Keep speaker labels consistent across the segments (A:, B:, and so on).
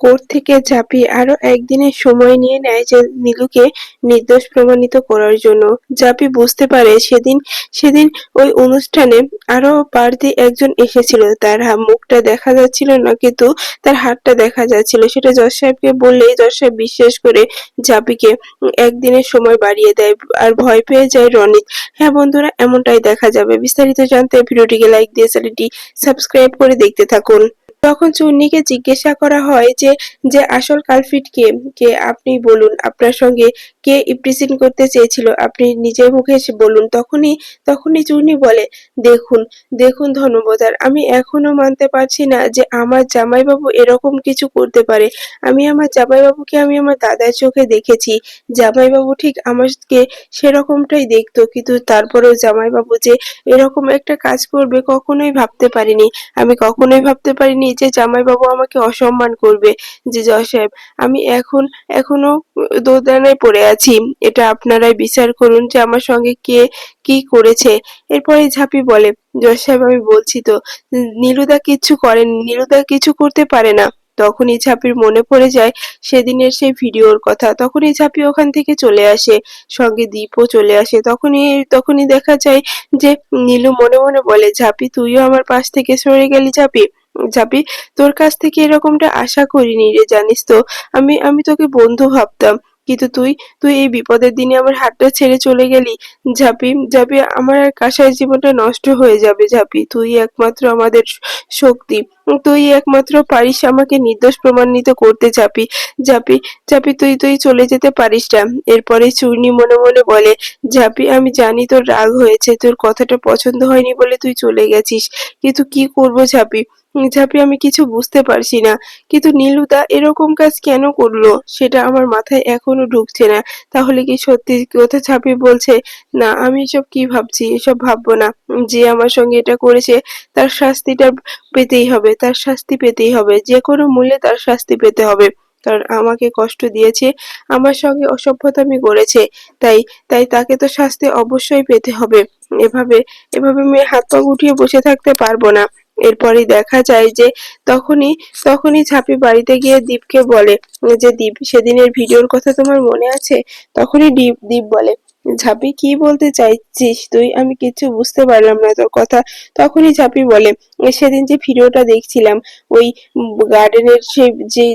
A: Court থেকে ঝাঁপি আরো একদিনের সময় নিয়ে নেয় যে নীলুকে নির্দোষ প্রমাণিত করার জন্য। ঝাঁপি বুঝতে পারে সেদিন ওই অনুষ্ঠানে আরো বাড়তি একজন এসেছিল। তার মুখটা দেখা যাচ্ছিল না, কিন্তু তার হাতটা দেখা যাচ্ছিল। সেটা জজ সাহেবকে বললেই জজ সাহেব বিশ্বাস করে ঝাঁপিকে একদিনের সময় বাড়িয়ে দেয় আর ভয় পেয়ে যায় রনিত। হ্যাঁ বন্ধুরা, এমনটাই দেখা যাবে। বিস্তারিত জানতে ভিডিওটিকে লাইক দিয়ে চ্যানেলটি সাবস্ক্রাইব করে দেখতে থাকুন। তখন চূর্ণীকে জিজ্ঞাসা করা হয় যে যে আসল কালপ্রিট কে? কে আপনি বলুন, আপনার সঙ্গে কে ইমপ্রেশন করতে চেয়েছিল, আপনি নিজের মুখে এসে বলুন। তখনই চূর্ণী বলে, দেখুন দেখুন ধর্মবতার, আমি এখনো মানতে পারছি না যে আমার জামাইবাবু এরকম কিছু করতে পারে। আমি আমার জামাইবাবুকে আমি আমার দাদার চোখে দেখেছি। জামাইবাবু ঠিক আমাকে সেরকমটাই দেখতো, কিন্তু তারপরেও জামাইবাবু যে এরকম একটা কাজ করবে কখনোই ভাবতে পারিনি। আমি কখনোই ভাবতে পারিনি যে জামাইবাবু আমাকে অসম্মান করবে। যে জজ সাহেব, আমি এখনো দোটানায় পড়ে আছি। এটা আপনারাই বিচার করুন যে আমার সঙ্গে কে কি করেছে। এরপরে ঝাঁপি বলে, জজ সাহেব আমি বলছি তো, নীলুদা কিচ্ছু করেনি, নীলুদা কিছু করতে পারে না। তখনই ঝাঁপির মনে পড়ে যায় সেদিনের সেই ভিডিওর কথা। তখনই ঝাঁপি ওখান থেকে চলে আসে, সঙ্গে দীপও চলে আসে। তখনই দেখা যায় যে নীলু মনে মনে বলে, ঝাঁপি তুইও আমার পাশ থেকে সরে গেলি ঝাঁপি। ঝাঁপি, তোর কাছ থেকে এরকমটা আশা করিনি রে, জানিস তো। আমি তোকে বন্ধু ভাবতাম, কিন্তু তুই তুই এই বিপদের দিনে আমার হাতটা ছেড়ে চলে গেলি। ঝাঁপি, আমার আর কাঁসার জীবনটা নষ্ট হয়ে যাবে। ঝাঁপি, তুই একমাত্র আমাদের শক্তি, তুই একমাত্র পারিস আমাকে নির্দোষ প্রমাণিত করতে। ঝাঁপি ঝাঁপি ঝাঁপি, তুই চলে যেতে পারিস না। এরপরে চূর্ণী মনে মনে বলে, ঝাঁপি আমি জানি তোর রাগ হয়েছে, তোর কথাটা পছন্দ হয়নি বলে তুই চলে গেছিস, কিন্তু কি করবো ঝাঁপি। ঝাঁপি আমি কিছু বুঝতে পারছি না, কিন্তু নীলুদা এরকম কাজ কেন করলো সেটা আমার মাথায় এখনো ঢুকছে না। তাহলে কি সত্যি কথা ঝাঁপি বলছে? না, আমি এসব কি ভাবছি, এসব ভাববো না। যে আমার সঙ্গে এটা করেছে তার শাস্তিটা পেতেই হবে, তার শাস্তি পেতেই হবে, যে কোনো মূল্যে তার শাস্তি পেতে হবে। কারণ আমাকে কষ্ট দিয়েছে, আমার সঙ্গে অসভ্যতামি করেছে, তাই তাই তাকে তো শাস্তি অবশ্যই পেতে হবে। এভাবে এভাবে আমি হাত পা গুটিয়ে বসে থাকতে পারবো না। এরপরই দেখা যায় যে তখনই তখনই ঝাঁপি বাড়িতে গিয়ে দীপকে বলে যে, দীপ সেদিনের ভিডিওর কথা তোমার মনে আছে? তখনই দীপ বলে, ঝাঁপি কি বলতে চাইছিস তুই? আমি কিছু বুঝতে পারলাম না তোর কথা। তখনই ঝাঁপি বলে, সেদিন যে ভিডিওটা দেখছিলাম, ওই গার্ডেনের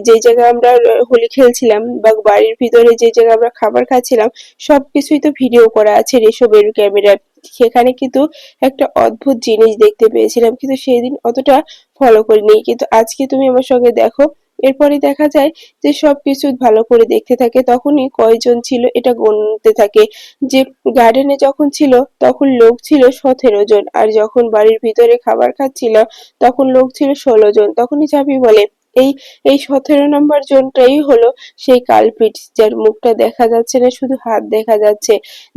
A: যে জায়গায় আমরা হোলি খেলছিলাম, বা বাড়ির ভিতরে যে জায়গায় আমরা খাবার খাচ্ছিলাম, সবকিছুই তো ভিডিও করা আছে রেশবের ক্যামেরায়। সেখানে কিন্তু একটা অদ্ভুত জিনিস দেখতে পেয়েছিলাম, কিন্তু সেদিন অতটা ফলো করিনি, কিন্তু আজকে তুমি আমার সঙ্গে দেখো। এরপরে দেখা যায় যে সবকিছু ভালো করে দেখতে থাকে। তখনই কয়জন ছিল এটা গুনতে থাকে, যে গার্ডেনে যখন ছিল তখন লোক ছিল 17 জন, আর যখন বাড়ির ভিতরে খাবার খাচ্ছিল তখন লোক ছিল 16 জন। তখনই ঝাঁপি বলে, এই এই 17 নম্বর জনটাই হলো সেই কালপিট, যার মুখটা দেখা যাচ্ছে না, শুধু হাত দেখা যাচ্ছে।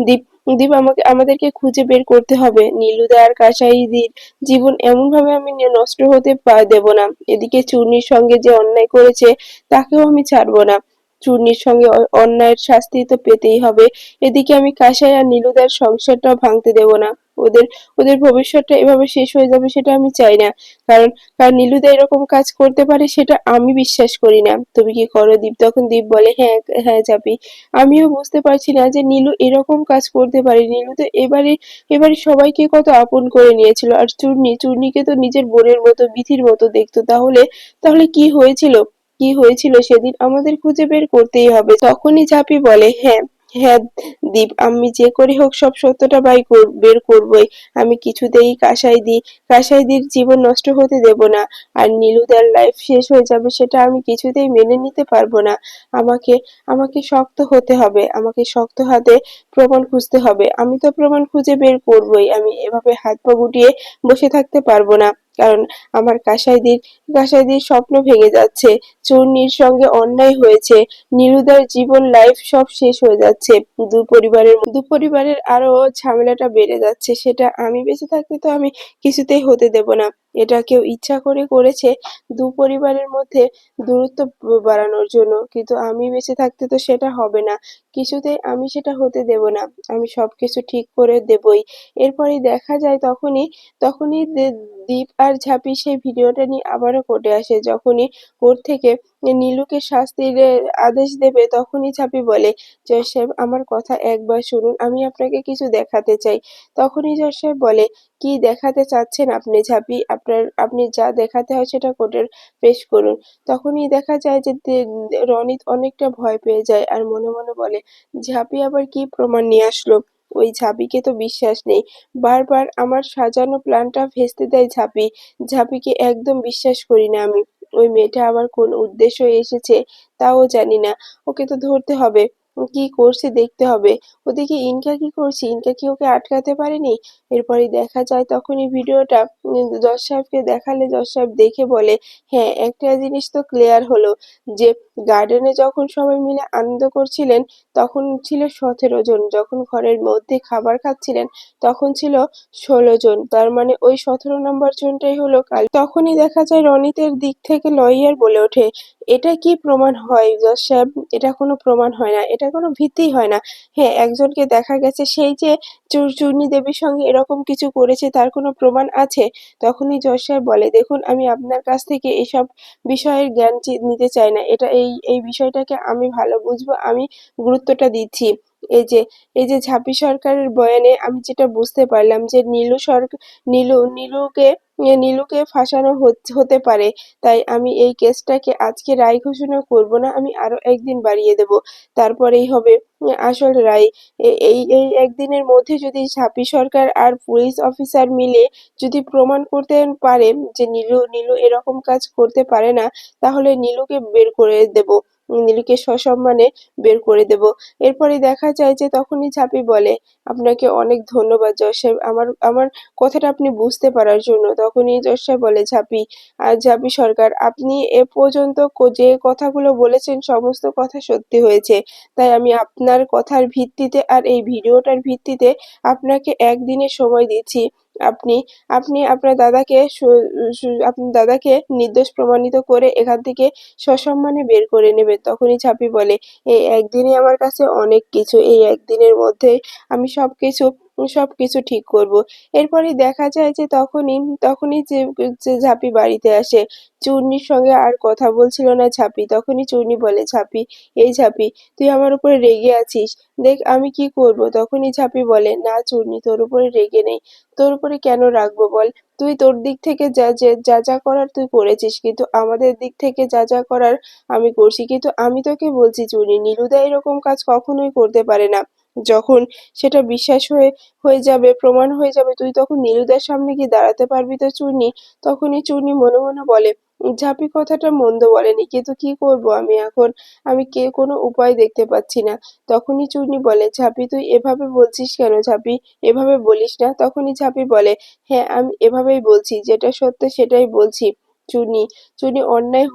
A: দীপ দীপ আমাদেরকে খুঁজে বের করতে হবে। নীলুদা আর কাসাইদের জীবন এমন ভাবে আমি নষ্ট হতে দেব না। এদিকে চূর্ণীর সঙ্গে যে অন্যায় করেছে তাকেও আমি ছাড়বো না। চূর্ণীর সঙ্গে অন্যায়ের শাস্তি তো পেতেই হবে। এদিকে আমি কাসাই আর নীলুদার সংসারটাও ভাঙতে দেব না। ওদের ওদের ভবিষ্যৎটা এভাবে শেষ হয়ে যাবে সেটা আমি চাই না। কারণ কারণ নীলুদা এরকম কাজ করতে পারে সেটা আমি বিশ্বাস করি না। তুমি কি করো দীপ? তখন দীপ বলে, হ্যাঁ হ্যাঁ ঝাঁপি, আমিও বুঝতে পারছি না যে নীলু এরকম কাজ করতে পারে। নীলু তো এবারে সবাইকে কত আপন করে নিয়েছিল, আর চূর্ণীকে তো নিজের বোনের মতো, বিথির মতো দেখতো। তাহলে তাহলে কি হয়েছিল সেদিন আমাদের খুঁজে বের করতেই হবে। তখনই ঝাঁপি বলে, হ্যাঁ হ্যাঁ দীপ, আমি যে করে হোক সব সত্যটা বের করবই। আমি কিছুতেই কাসাইদির জীবন নষ্ট হতে দেব না, আর নীলুদার লাইফ শেষ হয়ে যাবে সেটা আমি কিছুতেই মেনে নিতে পারবো না। আমাকে আমাকে শক্ত হতে হবে, আমাকে শক্ত হাতে প্রমাণ খুঁজতে হবে। আমি তো প্রমাণ খুঁজে বের করবই। আমি এভাবে হাত পা গুটিয়ে বসে থাকতে পারবো না। কারণ আমার কাসাইদির স্বপ্ন ভেঙে যাচ্ছে, চূর্ণীর সঙ্গে অন্যায় হয়েছে, নীলুদার জীবন লাইফ সব শেষ হয়ে যাচ্ছে। দু পরিবারের আরো ঝামেলাটা বেড়ে যাচ্ছে, সেটা আমি বেঁচে থাকতে তো আমি কিছুতেই হতে দেব না। এটা কেউ ইচ্ছা করে করেছে দু পরিবারের মধ্যে দূরত্ব বাড়ানোর জন্য, কিন্তু আমি বেঁচে থাকতে তো সেটা হবে না। কিছুতেই আমি সেটা হতে দেব না। আমি সবকিছু ঠিক করে দেবই। এরপরেই দেখা যায় তখনই দীপ আর ঝাঁপি সেই ভিডিওটা নিয়ে আবারও কোর্টে আসে। যখনই কোর্ট থেকে নীলুকে শাস্তির আদেশ দেবে তখনই ঝাঁপি বলে, জজ সাহেব আমার কথা একবার শুনুন, আমি আপনাকে কিছু দেখাতে চাই। তখনই জজ সাহেব বলে, কি দেখাতে চাচ্ছেন আপনি ঝাঁপি? আপনি যা দেখাতে হয় সেটা কোর্টে পেশ করুন। তখনই দেখা যায় যে রনিত অনেকটা ভয় পেয়ে যায় আর মনে মনে বলে, ঝাঁপি আবার কি প্রমাণ নিয়ে আসলো? ওই ঝাঁপিকে তো বিশ্বাস নেই, বারবার আমার সাজানো প্ল্যানটা ভেস্তে দেয় ঝাঁপি। ঝাঁপিকে একদম বিশ্বাস করি না আমি। ওই মেয়েটা আবার কোন উদ্দেশ্যে এসেছে তাও জানি না। ওকে তো ধরতে হবে। কি করছে দেখতে হবে। ওদিকে ইনকা কি করছে? ইনকা কি ওকে আটকাতে পারেনি? এরপরে দেখা যায় তখনই ভিডিওটা জজ সাহেবকে দেখালে জজ সাহেব দেখে বলে, হ্যাঁ একটা জিনিস তো ক্লিয়ার হলো যে গার্ডেনে যখন সবাই মিলে আনন্দ করছিলেন তখন ছিল 17 জন, যখন ঘরের মধ্যে খাবার খাচ্ছিলেন তখন ছিল 16 জন। তার মানে ওই 17 নম্বর জনটাই হলো কাল। তখনই দেখা যায় রনিতের দিক থেকে লয়ার বলে ওঠে, এটা কি প্রমাণ হয় জজ সাহেব? এটা কোনো প্রমাণ হয় না, এটা কোনো ভিত্তি হয় না। হ্যাঁ একজনকে দেখা গেছে সেই যে চূর্ণী দেবীর সঙ্গে এরকম কিছু করেছে তার কোনো প্রমাণ আছে? তখনই জজ সাহেব বলে, দেখুন আমি আপনার কাছ থেকে এসব বিষয়ের জ্ঞান নিতে চাই না। এই বিষয়টাকে আমি ভালো বুঝবো, আমি গুরুত্বটা দিচ্ছি। এই যে ঝাঁপি সরকারের বয়ানে আমি যেটা বুঝতে পারলাম যে নীলুকে ফাঁসানো হতে পারে। তাই আমি এই কেসটাকে আজকে রায় ঘোষণা করব না, আমি আরো একদিন বাড়িয়ে দেব। তারপরেই হবে আসল রায়। এই একদিনের মধ্যে যদি ঝাঁপি সরকার আর পুলিশ অফিসার মিলে যদি প্রমাণ করতে পারে যে নীলু এরকম কাজ করতে পারে না, তাহলে নীলুকে বের করে দেব। নীলুকে সসম্মানে বের করে দেব। এরপরে দেখা যায় যে তখনই ঝাঁপি বলে, আপনাকে অনেক ধন্যবাদ জজ সাহেব আমার আমার কথাটা আপনি বুঝতে পারার জন্য। তখনই জজ সাহেব বলে, ঝাঁপি সরকার আপনি এ পর্যন্ত যে কথাগুলো বলেছেন সমস্ত কথা সত্যি হয়েছে। তাই আমি আপনার কথার ভিত্তিতে আর এই ভিডিওটার ভিত্তিতে আপনাকে একদিনের সময় দিচ্ছি। আপনি আপনি আপনার দাদাকে নির্দোষ প্রমাণিত করে এখান থেকে সসম্মানে বের করে নেবেন। তখনই ঝাঁপি বলে, এই একদিনই আমার কাছে অনেক কিছু, এই একদিনের মধ্যে আমি সবকিছু ঠিক করব। এরপরে দেখা যায় যে তখনই যে ঝাঁপি বাড়িতে আসে। চূর্ণির সঙ্গে আর কথা বলছিল না ঝাঁপি। তখনই চূর্ণি বলে, ঝাঁপি এই ঝাঁপি তুই আমার উপরে রেগে আছিস, দেখ আমি কি করব। তখনই ঝাঁপি বলে, না চূর্ণি তোর উপরে রেগে নেই, তোর উপরে কেন রাখবো বল? তুই তোর দিক থেকে যা করার তুই করেছিস, কিন্তু আমাদের দিক থেকে যা করার আমি করছি। কিন্তু আমি তোকে বলছি চুনি, নীলুদা এরকম কাজ কখনোই করতে পারে না। যখন সেটা বিশ্বাস হয়ে যাবে, প্রমাণ হয়ে যাবে, তুই তখন নীলুদার সামনে গিয়ে দাঁড়াতে পারবি তো চূর্ণি? তখনই চূর্ণি মনে মনে বলে, ঝাঁপি কথাটা মন্দ বলেনি, কিন্তু কি করব আমি এখন? আমি কোনো উপায় দেখতে পাচ্ছি না। তখনই চূর্ণি বলে, ঝাঁপি তুই এভাবে বলছিস কেন ঝাঁপি? এভাবে বলিস না। তখনই ঝাঁপি বলে, হ্যাঁ আমি এভাবেই বলছি, যেটা সত্য সেটাই বলছি। চুনি চুনি অন্যায়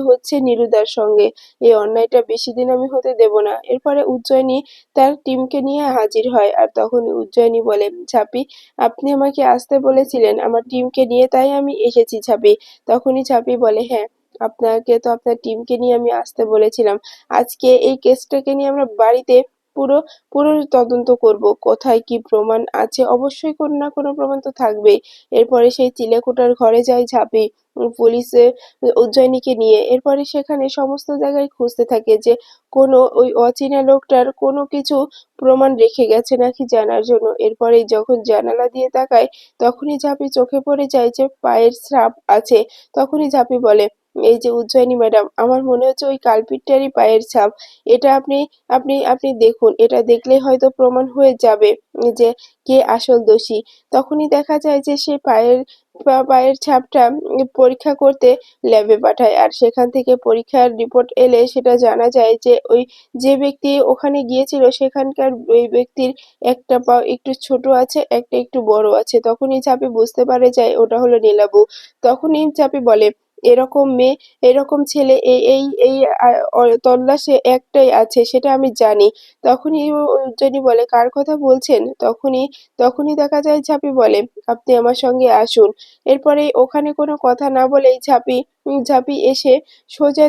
A: হচ্ছে নীলুদার সঙ্গে। এই অন্যায়টা বেশি দিন আমি হতে দেব না। এরপরে উজ্জয়িনী তার টিমকে নিয়ে হাজির হয় আর তখন উজ্জয়িনী বলে, ঝাঁপি আপনি আমাকে আসতে বলেছিলেন আমার টিমকে নিয়ে, তাই আমি এসেছি ঝাঁপি। তখনই ঝাঁপি বলে, হ্যাঁ আপনাকে তো আপনার টিমকে নিয়ে আমি আসতে বলেছিলাম। আজকে এই কেসটাকে নিয়ে আমরা বাড়িতে পুরো পুরো তদন্ত করব, কোথায় কি প্রমাণ আছে। অবশ্যই কোনো না কোনো প্রমাণ তো থাকবেই। এরপরে সেই চিলেকোঠার ঘরে যায় ঝাঁপি পুলিশে উজ্জয়িনীকে নিয়ে। এরপরে সেখানে সমস্ত জায়গায় খুঁজতে থাকে যে কোনো ওই অচেনা লোকটার কোনো কিছু প্রমাণ রেখে গেছে নাকি জানার জন্য। এরপরে যখন জানালা দিয়ে তাকায় তখনই ঝাঁপি চোখে পড়ে যায় যে পায়ের ছাপ আছে। তখনই ঝাঁপি বলে, এই যে উজ্জয়িনী ম্যাডাম, আমার মনে হচ্ছে ওই কালপিটটারই পায়ের ছাপ। এটা আপনি আপনি আপনি দেখুন, এটা দেখলেই হয়তো প্রমাণ হয়ে যাবে যে কে আসল দোষী। তখনই দেখা যায় যে সে পায়ের ছাপটা পরীক্ষা করতে ল্যাবে পাঠায় আর সেখান থেকে পরীক্ষার রিপোর্ট এলে সেটা জানা যায় যে ওই যে ব্যক্তি ওখানে গিয়েছিল সেখানকার ওই ব্যক্তির একটা পা একটু ছোট আছে, একটা একটু বড় আছে। তখনই চাপি বুঝতে পারে যায় ওটা হলো নীলাবু। তখনই চাপি বলে, এরকম মেয়ে এরকম ছেলে এই এই এই তল্লাশে একটাই আছে, সেটা আমি জানি। তখনই উজ্জয়িনী বলে, কার কথা বলছেন? তখনই দেখা যায় ঝাঁপি বলে, আপনি আমার সঙ্গে আসুন। এরপরে ওখানে কোনো কথা না বলেই ঝাঁপি এসে সোজা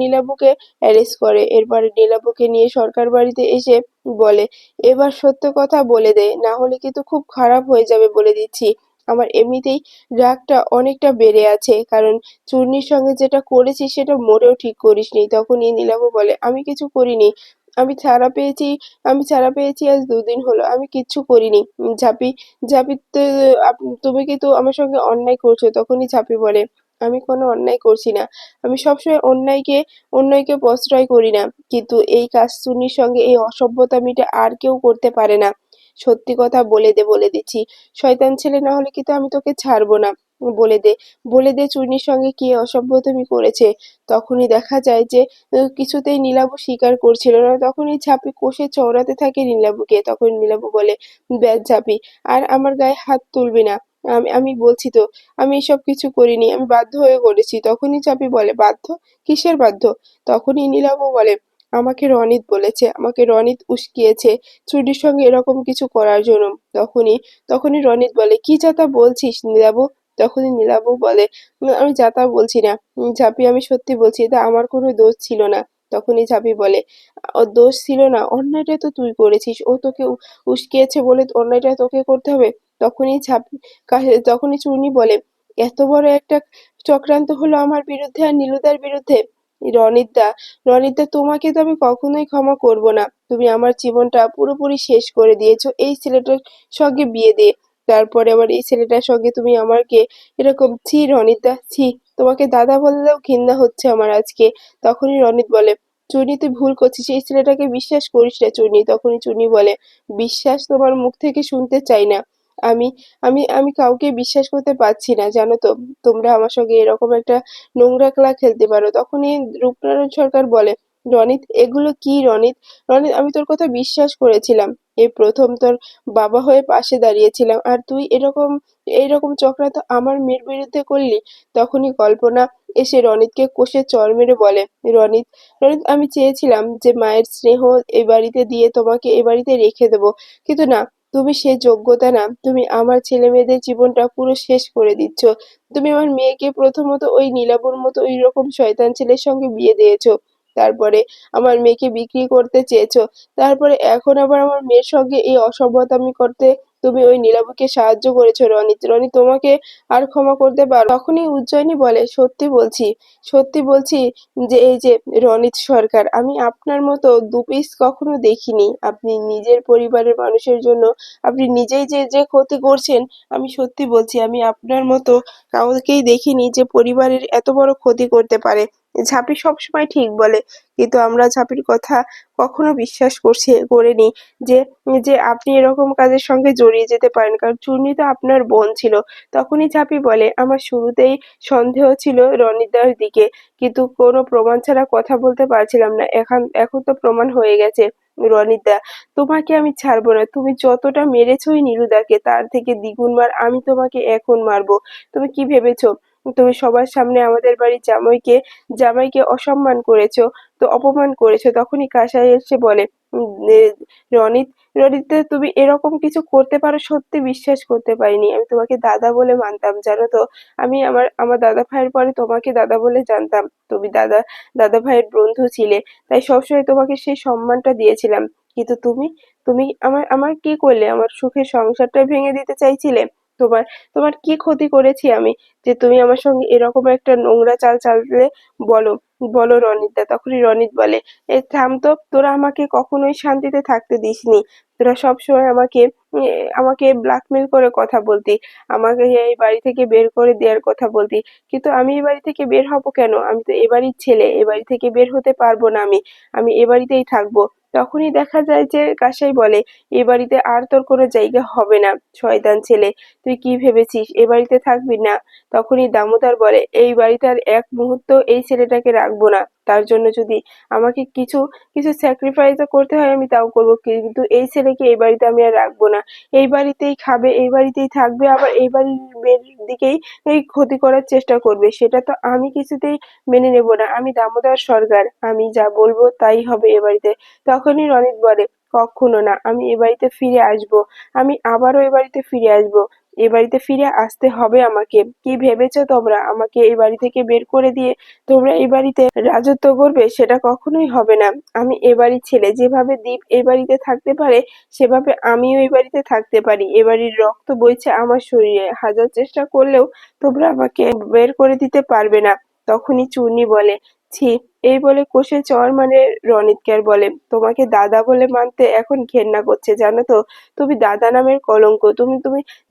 A: নীলাবুকে অ্যারেস্ট করে। এরপরে নীলাবুকে নিয়ে সরকার বাড়িতে এসে বলে, এবার সত্য কথা বলে দে, না হলে কিন্তু খুব খারাপ হয়ে যাবে বলে দিচ্ছি। আমার এমনিতেই রাগটা অনেকটা বেড়ে আছে, কারণ চূর্ণির সঙ্গে যেটা করেছিস সেটা মোটেও ঠিক করিসনি। তখনই নীলাবও বলে, আমি কিছু করিনি, আমি ছাড়া পেয়েছি, আমি ছাড়া পেয়েছি আজ 2 দিন হলো, আমি কিচ্ছু করিনি। ঝাঁপি ঝাঁপি তুমি কিন্তু আমার সঙ্গে অন্যায় করছো। তখনই ঝাঁপি বলে, আমি কোনো অন্যায় করছি না, আমি সবসময় অন্যায়কে প্রশ্রয় করি না, কিন্তু এই কাজ চুনির সঙ্গে এই অসভ্যতামিটা আর কেউ করতে পারে না। সত্যি কথা বলে দিচ্ছি, শয়তান ছেলে না হলে কিন্তু আমি তোকে ছাড়বো না। বলে দে, বলে দে চুনির সঙ্গে কি অসভ্যতামি করেছে। তখনই দেখা যায় যে কিছুতেই নীলাবও স্বীকার করছিল না। তখনই ঝাঁপি কষে চওড়াতে থাকে নীলাবকে। তখন নীলাবু বলে, ব্যাস ঝাঁপি, আর আমার গায়ে হাত তুলবি না। আমি আমি বলছি তো, আমি এসব কিছু করিনি, আমি বাধ্য হয়ে করেছি। তখনই ঝাঁপি বলে, বাধ্য? কিসের বাধ্য? তখনই নীলাবও বলে, আমাকে রনিত বলেছে, আমাকে রনিত উস্কিয়েছে চুরির সঙ্গে এরকম কিছু করার জন্য। তখনই তখনই রনিত বলে, কি যা তা বলছিস নীলাবু? তখনই নীলাবও বলে, আমি যা তা বলছি না, ঝাঁপি আমি সত্যি বলছি, এটা আমার কোনো দোষ ছিল না। তখনই ঝাঁপি বলে, ওর দোষ ছিল না, অন্যায়টা তো তুই করেছিস, ও তোকে উস্কিয়েছে বলে অন্যায়টা তোকে করতে হবে। তখনই ঝাঁপি তখনই চুনি বলে, এত বড় একটা চক্রান্ত হলো আমার বিরুদ্ধে আর নীলুদার বিরুদ্ধে। রনিতদা, রনিতদা, তোমাকে তো আমি কখনোই ক্ষমা করব না। তুমি আমার জীবনটা পুরোপুরি শেষ করে দিয়েছো এই ছেলেটার সঙ্গে বিয়ে দিয়ে। তারপরে আবার এই ছেলেটার সঙ্গে তুমি আমাকে এরকম, ছি রনিতদা, ছি, তোমাকে দাদা বললেও ঘৃণা হচ্ছে আমার আজকে। তখনই রনিত বলে, চুনি তুই ভুল করছিস, এই ছেলেটাকে বিশ্বাস করিস না চুনি। তখনই চুনি বলে, বিশ্বাস তোমার মুখ থেকে শুনতে চাই না। আমি আমি কাউকে বিশ্বাস করতে পারছি না, জানো তো। তোমরা আমার সঙ্গে এরকম একটা নোংরা খেলা খেলতে পারো। তখনই রূপনারায়ণ সরকার বলে, রনিত, এগুলো কি রনিত? রনিত, আমি তোর কথা বিশ্বাস করেছিলাম, এই প্রথম তোর বাবা হয়ে পাশে দাঁড়িয়েছিলাম, আর তুই এইরকম চক্রান্ত আমার মেয়ের বিরুদ্ধে করলি। তখনই কল্পনা এসে রনিতকে কষে চড় মেরে বলে, রনিত, রনিত, আমি চেয়েছিলাম যে মায়ের স্নেহ এই বাড়িতে দিয়ে তোমাকে এ বাড়িতে রেখে দেবো, কিন্তু না, তুমি সে যোগ্যতা না। তুমি আমার ছেলে মেয়েদের জীবনটা পুরো শেষ করে দিচ্ছ। তুমি আমার মেয়েকে প্রথমত ওই নীলাবর মতো ওই রকম শয়তান ছেলের সঙ্গে বিয়ে দিয়েছো, তারপরে আমার মেয়েকে বিক্রি করতে চেয়েছো, তারপরে এখন আবার আমার মেয়ের সঙ্গে এই অসভ্যতামি করতে তুমি ওই নীলাবকে সাহায্য করেছো। রনিত, রনি, তোমাকে আর ক্ষমা করতে পারো? তখনই উজ্জয়িনী বলে, সত্যি বলছি যে এই যে রনিত সরকার, আমি আপনার মতো দুপিস কখনো দেখিনি। আপনি নিজের পরিবারের মানুষের জন্য আপনি নিজেই যে যে ক্ষতি করছেন, আমি সত্যি বলছি, আমি আপনার মতো কাউকেই দেখিনি যে পরিবারের এত বড় ক্ষতি করতে পারে। ঝাঁপি সবসময় ঠিক বলে, কিন্তু আমরা ঝাঁপির কথা কখনো বিশ্বাস করিনি যে যে আপনি এরকম কাজের সঙ্গে জড়িয়ে যেতে পারেন, কারণ চূর্ণি তো আপনার বোন ছিল। তখনই ঝাঁপি বলে, আমার শুরুতেই সন্দেহ ছিল রনিদার দিকে, কিন্তু কোনো প্রমাণ ছাড়া কথা বলতে পারছিলাম না। এখন এখন তো প্রমাণ হয়ে গেছে। রনিদা, তোমাকে আমি ছাড়বো না। তুমি যতটা মেরেছো ওই নীলুদাকে, তার থেকে দ্বিগুণ মার আমি তোমাকে এখন মারবো। তুমি কি ভেবেছো তুমি সবার সামনে আমাদের বাড়ির জামাইকে অসম্মান করেছো, তো অপমান করেছো? তখনই কাসাই এসে বলে, রনিত, রনিত, তুমি এরকম কিছু করতে পারো সত্যি বিশ্বাস করতে পারিনি। আমি তোমাকে দাদা বলে মানতাম, জানো তো। আমি আমার আমার দাদা ভাইয়ের পরে তোমাকে দাদা বলে জানতাম। তুমি দাদা ভাইয়ের বন্ধু ছিলে, তাই সবসময় তোমাকে সেই সম্মানটা দিয়েছিলাম। কিন্তু তুমি তুমি আমার আমার কি করলে? আমার সুখের সংসারটা ভেঙে দিতে চাইছিলে। তোমার তোমার কি ক্ষতি করেছি আমি যে তুমি আমার সঙ্গে এরকম একটা নোংরা চাল চাললে? বলো, বলো রনিতদা। তখনই রনিত বলে, থাম তো, তোরা আমাকে কখনোই শান্তিতে থাকতে দিসনি। তোরা সবসময় আমাকে ব্ল্যাকমেল করে কথা বলতি, আমাকে এই বাড়ি থেকে বের করে দেওয়ার কথা বলতি, কিন্তু আমি এ বাড়ি থেকে বের হব কেন? আমি তো এ বাড়ির ছেলে, এ বাড়ি থেকে বের হতে পারবো না আমি, আমি এ বাড়িতেই থাকবো। তখনই দেখা যায় যে কাসাই বলে, এ বাড়িতে আর তোর কোনো জায়গা হবে না, শয়তান ছেলে, তুই কি ভেবেছিস এ বাড়িতে থাকবি না? তখনই দামোদর বলে, এই বাড়িতে আর এক মুহূর্ত এই ছেলেটাকে রাখবো না। তার জন্য যদি আমাকে কিছু কিছু স্যাক্রিফাইসও করতে হয় আমি তাও করবো, কিন্তু এই ছেলেকে এই বাড়িতে আমি আর রাখবো না। এই বাড়িতেই খাবে, এই বাড়িতেই থাকবে, আবার এই বাড়ির মেয়ের দিকেই এই ক্ষতি করার চেষ্টা করবে। সেটা তো আমি কিছুতেই মেনে নেব না। আমি দামোদর সরকার, আমি যা বলবো তাই হবে এ বাড়িতে। তখনই রনিত বলে, কখনো না, আমি এ বাড়িতে ফিরে আসবো, আমি আবারও এ বাড়িতে ফিরে আসবো। এ বাড়িতে ফিরে আসতে হবে আমাকে। কি ভেবেছো তোমরা? আমাকে এই বাড়ি থেকে বের করে দিয়ে তোমরা এই বাড়িতে রাজত্ব করবে? সেটা কখনোই হবে না। আমি এ বাড়ির ছেলে। যেভাবে দীপ এই বাড়িতে থাকতে পারে সেভাবে আমিও এই বাড়িতে থাকতে পারি। এ বাড়ির রক্ত বইছে আমার শরীরে। হাজার চেষ্টা করলেও তোমরা আমাকে বের করে দিতে পারবে না। তখনই চূর্ণী বলে, ছি! এই বলে কষে চড় মারে রণিতকে আর বলে, তোমাকে দাদা বলে মানতে এখন ঘেন্না করছে জানো তো? তুমি দাদা নামের কলঙ্ক। তুমি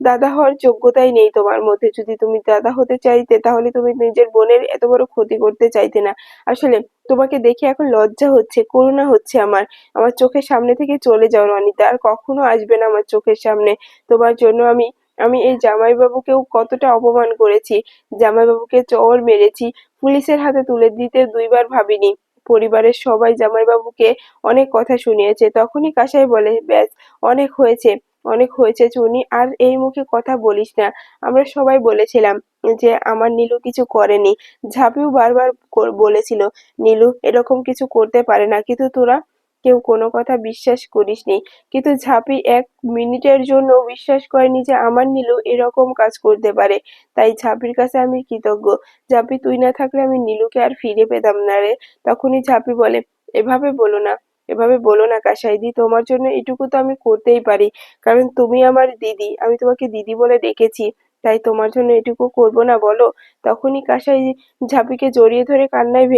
A: দাদা হওয়ার যোগ্যতাই নেই তোমার মধ্যে। যদি তুমি দাদা হতে চাইতে তাহলে তুমি নিজের বোনের এত বড় ক্ষতি করতে চাইতে না। আসলে তোমাকে দেখে এখন লজ্জা হচ্ছে, করুণা হচ্ছে আমার। আমার চোখের সামনে থেকে চলে যাও রনিতা, আর কখনো আসবে না আমার চোখের সামনে। তোমার জন্য আমি আমি এই জামাইবাবুকেও কতটা অপমান করেছি। জামাইবাবুকে চড় মেরেছি, পুলিশের হাতে তুলে দিতে দুইবার ভাবিনি। পরিবারের সবাই জামাইবাবুকে অনেক কথা শুনিয়েছে। তখনই কাসাই বলে, ব্যাস, অনেক হয়েছে, অনেক হয়েছে চুনি, আর এই মুখে কথা বলিস না। আমরা সবাই বলেছিলাম যে আমার নীলু কিছু করেনি। ঝাঁপিও বারবার বলেছিল নীলু এরকম কিছু করতে পারে না, কিন্তু তোরা কেউ কোনো কথা বিশ্বাস করিসনি। কিন্তু ঝাঁপি এক মিনিটের জন্য বিশ্বাস করেনি যে আমার নীলু এরকম কাজ করতে পারে। তাই ঝাঁপির কাছে আমি কৃতজ্ঞ। ঝাঁপি, তুই না থাকলে আমি নীলুকে আর ফিরে পেতাম না রে। তখনই ঝাঁপি বলে, এভাবে বলো না, এভাবে বলো না কাসাইদি, তোমার জন্য এটুকু তো আমি করতেই পারি। কারণ তুমি আমার দিদি, আমি তোমাকে দিদি বলে ডেকেছি। তাই তোমার জন্য এটুকু করবো না বলো? তখনই কাসাই ঝাঁপিকে জড়িয়ে ধরে কান্নায়